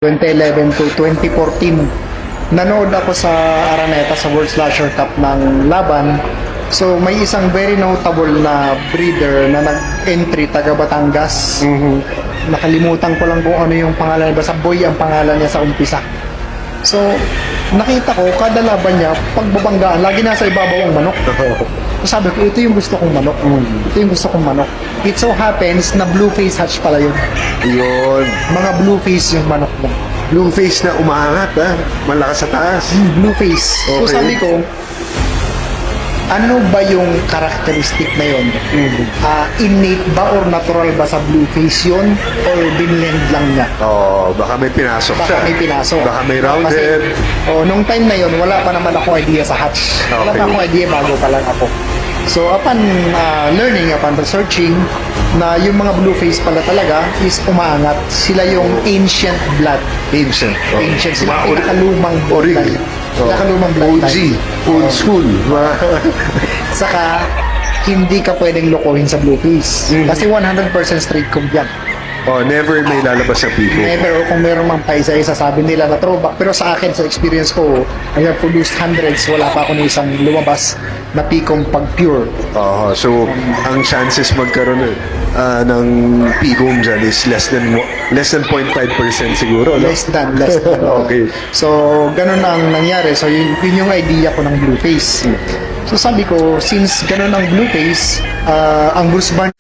2011 to 2014, nanood ako sa Araneta sa World Slasher Cup ng laban. So may isang very notable na breeder na nag-entry taga Batangas. Nakalimutan ko lang kung ano yung pangalan, basta Boy ang pangalan niya sa umpisa. So nakita ko kada laban niya pagbabanggaan, lagi nasa ibabaw ang manok. So sabi ko, ito yung gusto kong manok. Ito yung gusto kong manok. It so happens na blue face hatch pala yun. Yun. Mga blue face yung manok mo. Blue face na umaangat, ha? Malakas sa taas. Blue face. So Okay. sabi ko, ano ba yung karakteristik na yun? Innate ba or natural ba sa blue face yun? Or binlend lang niya? Oh, baka may pinasok siya. Baka may pinasok. Baka may round head. Nung time na yun, wala pa naman ako idea sa hatch. Wala pa Okay. akong idea, bago pa lang ako. So upon learning, upon researching, na yung mga blue face pala talaga is umaangat. Sila yung ancient blood. Ancient. Oh. Ancient. Sila Mga pinakalumang Ori. bloodline. Oh. Pinakalumang OG. bloodline. Old school. Saka, hindi ka pwedeng lokohin sa blue face. Kasi 100% straight comb yan. Oh, never may lalabas sa pico. Never, o kung meron mang paisa-isa, sabi nila na throwback. Pero sa akin, sa experience ko, I have produced hundreds, wala pa ako ng isang lumabas na picom pag pure. Oh, so ang chances magkaroon ng pigom dyan is less than 0.5% siguro. No? Less than. Okay. So, ganun ang nangyari. So, yun yung idea ko ng blue face. So, sabi ko, since ganun ang blue face, ang Bruce Barnes